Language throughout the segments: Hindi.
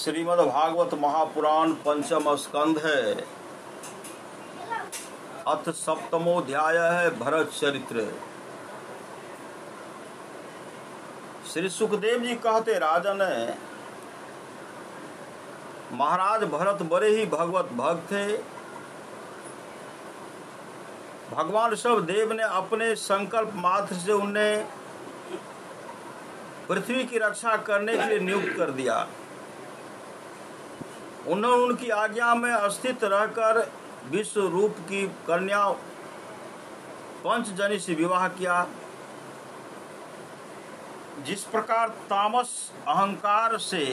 श्रीमद्भागवत महापुराण पंचम स्कंध है। अथ सप्तमोध्याय है भरत चरित्र। श्री सुखदेव जी कहते, राजन महाराज भरत बड़े ही भगवत भक्त थे। भगवान सब देव ने अपने संकल्प मात्र से उन्हें पृथ्वी की रक्षा करने के लिए नियुक्त कर दिया। उन्होंने उनकी आज्ञा में स्थित रहकर विश्व रूप की कन्या पंचजनी से विवाह किया। जिस प्रकार तामस अहंकार से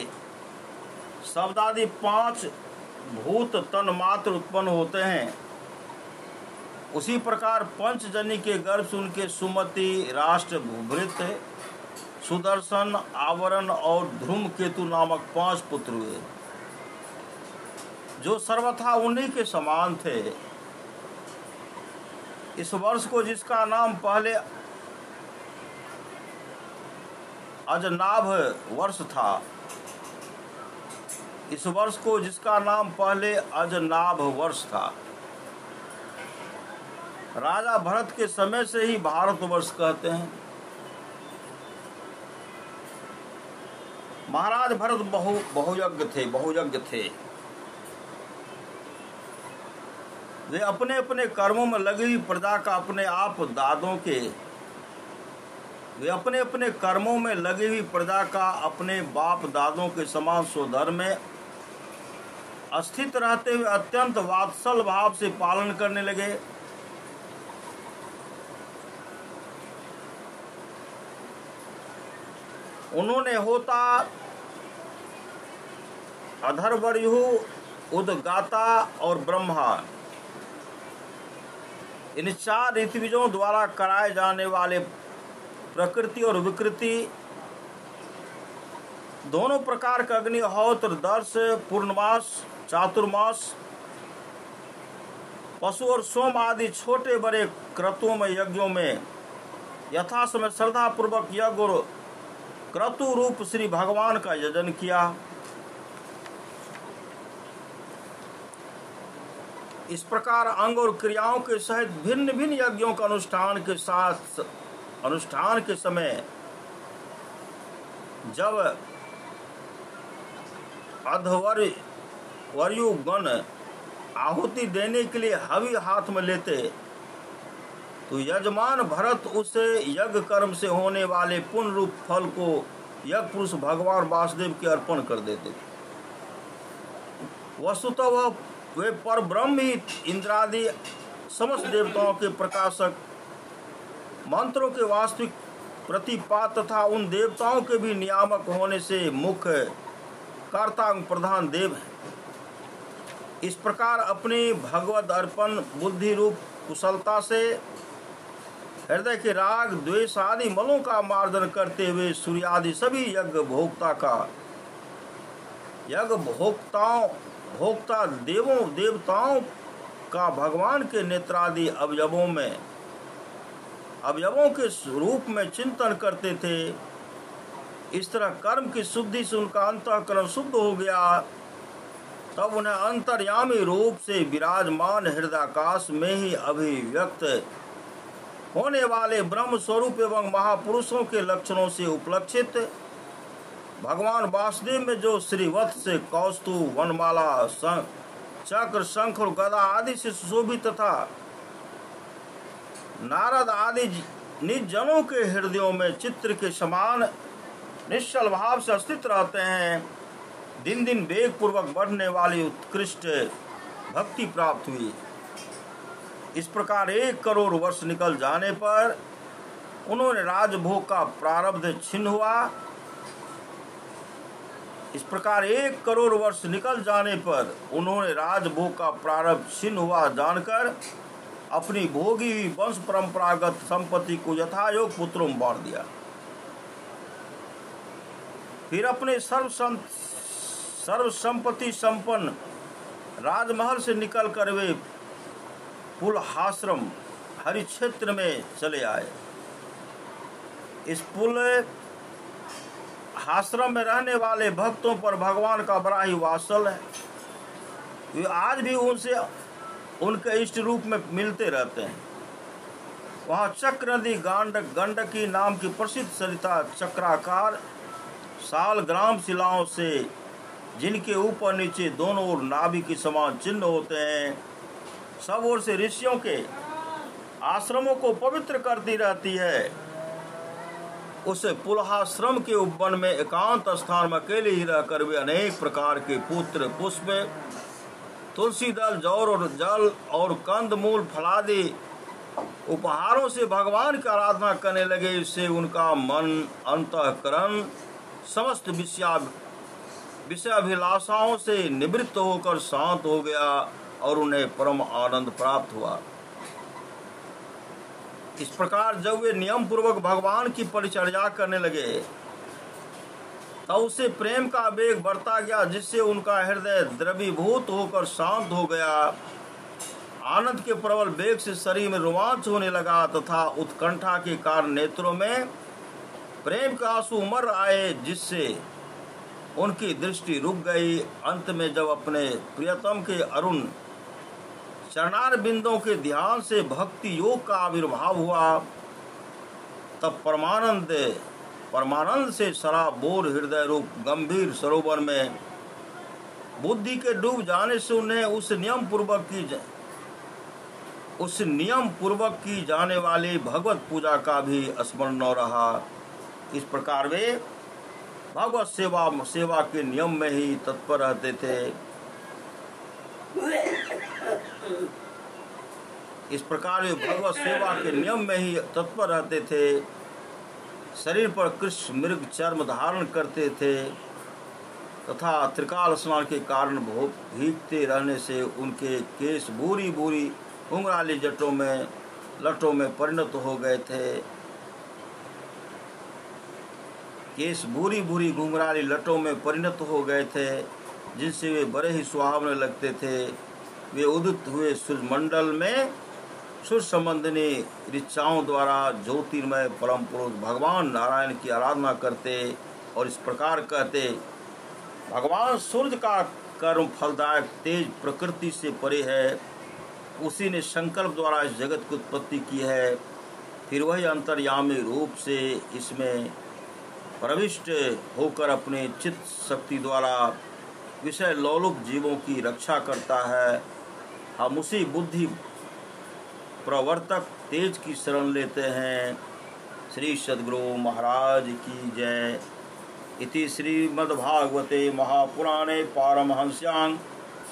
शब्दादि 5 भूत तन मात्र उत्पन्न होते हैं, उसी प्रकार पंचजनी के गर्भ से उनके सुमति, राष्ट्र, भूभृत, सुदर्शन, आवरण और ध्रुम केतु नामक 5 पुत्र हुए, जो सर्वथा उन्हीं के समान थे। इस वर्ष को जिसका नाम पहले अजनाभ वर्ष था, इस वर्ष को जिसका नाम पहले अजनाभ वर्ष था, राजा भरत के समय से ही भारतवर्ष कहते हैं। महाराज भरत बहुयज्ञ थे। वे अपने अपने कर्मों में लगी हुई प्रजा का अपने बाप दादों के समान स्वधर्म में स्थित रहते हुए अत्यंत वात्सल भाव से पालन करने लगे। उन्होंने होता, अधर्वणु, उदगाता और ब्रह्मा, इन 4 ऋत्विजों द्वारा कराए जाने वाले प्रकृति और विकृति दोनों प्रकार का अग्निहोत्र, दर्श, पूर्णमास, चातुर्मास, पशु और सोम आदि छोटे बड़े क्रतुओं में यज्ञों में यथा समय श्रद्धा पूर्वक यज्ञ और क्रतु रूप श्री भगवान का यजन किया। इस प्रकार अंग और क्रियाओं के सहित भिन्न भिन्न यज्ञों का अनुष्ठान के समय जब अधवर्यु गण आहुति देने के लिए हवि हाथ में लेते, तो यजमान भरत उस यज्ञ कर्म से होने वाले पुण्य रूप फल को यज्ञ पुरुष भगवान वासुदेव के अर्पण कर देते। वस्तुतः वे पर ब्रह्म ही इंद्रादि समस्त देवताओं के प्रकाशक, मंत्रों के वास्तविक प्रतिपाद तथा उन देवताओं के भी नियामक होने से मुख्य कर्ता प्रधान देव हैं। इस प्रकार अपनी भगवद अर्पण बुद्धि रूप कुशलता से हृदय के राग, द्वेष आदि मलों का मार्जन करते हुए सूर्यादि सभी भोक्ता देवताओं का भगवान के नेत्रादि अवयवों के रूप में चिंतन करते थे। इस तरह कर्म की शुद्धि से उनका अंतःकरण शुद्ध हो गया। तब उन्हें अंतर्यामी रूप से विराजमान हृदयाकाश में ही अभिव्यक्त होने वाले ब्रह्म स्वरूप एवं महापुरुषों के लक्षणों से उपलक्षित भगवान वासुदेव में जो श्रीवत्स, कौस्तुभ, वनमाला, चक्र, शंख और गदा आदि से सुशोभित तथा नारद आदि निज जनों के हृदयों में चित्र के समान निश्चल भाव से स्थित रहते हैं, दिन दिन वेग पूर्वक बढ़ने वाली उत्कृष्ट भक्ति प्राप्त हुई। इस प्रकार 1 करोड़ वर्ष निकल जाने पर उन्होंने राजभोग का प्रारब्ध छिन्न हुआ। इस प्रकार 1 करोड़ वर्ष निकल जाने पर उन्होंने राजभोग का प्रारब्ध छिन्न हुआ जानकर अपनी भोगी हुई वंश परंपरागत संपत्ति को यथायोग पुत्रों में बांट दिया। फिर अपने सर्व संपत्ति संपन्न राजमहल से निकलकर वे पुलहाश्रम हरिक्षेत्र में चले आए। इस पुल आश्रम में रहने वाले भक्तों पर भगवान का बड़ा ही वात्सल्य है। वे आज भी उनसे उनके इष्ट रूप में मिलते रहते हैं। वहाँ चक्र नदी गंडकी नाम की प्रसिद्ध सरिता चक्राकार सालग्राम शिलाओं से, जिनके ऊपर नीचे दोनों ओर नाभि के समान चिन्ह होते हैं, सब ओर से ऋषियों के आश्रमों को पवित्र करती रहती है। उसे पुलहाश्रम के उपवन में एकांत स्थान में अकेले ही रहकर वे अनेक प्रकार के पुत्र पुष्प, तुलसी दल, जौर और जल और कंद मूल फलादि उपहारों से भगवान की आराधना करने लगे। इससे उनका मन, अंतःकरण समस्त विषयाभिलाषाओं से निवृत्त होकर शांत हो गया और उन्हें परम आनंद प्राप्त हुआ। इस प्रकार जब वे नियम पूर्वक भगवान की परिचर्या करने लगे तब उससे प्रेम का वेग बढ़ता गया, जिससे उनका हृदय द्रवीभूत होकर शांत हो गया। आनंद के प्रबल वेग से शरीर में रोमांच होने लगा तथा उत्कंठा के कारण नेत्रों में प्रेम के आंसू उमड़ आए, जिससे उनकी दृष्टि रुक गई। अंत में जब अपने प्रियतम के अरुण चरणार बिंदों के ध्यान से भक्ति योग का आविर्भाव हुआ, तब परमानंद से सराबोर हृदय रूप गंभीर सरोवर में बुद्धि के डूब जाने से उन्हें उस नियम पूर्वक की जाने वाली भगवत पूजा का भी स्मरण न रहा। इस प्रकार वे भगवत सेवा के नियम में ही तत्पर रहते थे। इस प्रकार वे भगवत सेवा के नियम में ही तत्पर रहते थे। शरीर पर कृष्ण मृग चर्म धारण करते थे तथा त्रिकाल स्नान के कारण भीगते रहने से उनके केश भूरी भूरी घुंघराली लटों में परिणत हो गए थे। केश भूरी भूरी घुंघराली लटों में परिणत हो गए थे, जिनसे वे बड़े ही सुहावने लगते थे। वे उदित हुए सूर्यमंडल में सूर्य संबंधिनी ऋचाओं द्वारा ज्योतिर्मय परम पुरुष भगवान नारायण की आराधना करते और इस प्रकार कहते: भगवान सूर्य का कर्म फलदायक तेज प्रकृति से परे है। उसी ने संकल्प द्वारा इस जगत की उत्पत्ति की है। फिर वही अंतर्यामी रूप से इसमें प्रविष्ट होकर अपने चित्त शक्ति द्वारा विषय लोलुप जीवों की रक्षा करता है। हम उसी बुद्धि प्रवर्तक तेज की शरण लेते हैं। श्री सद्गुरु महाराज की जय। इति श्रीमद्भागवते महापुराणे पारमहंस्यां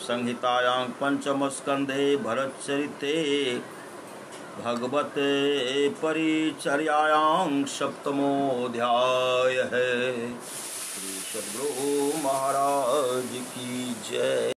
संहितायां पंचम स्कंधे भरतचरिते भगवते परिचर्यायां सप्तमोऽध्यायः। श्री सद्गुरु महाराज की जय।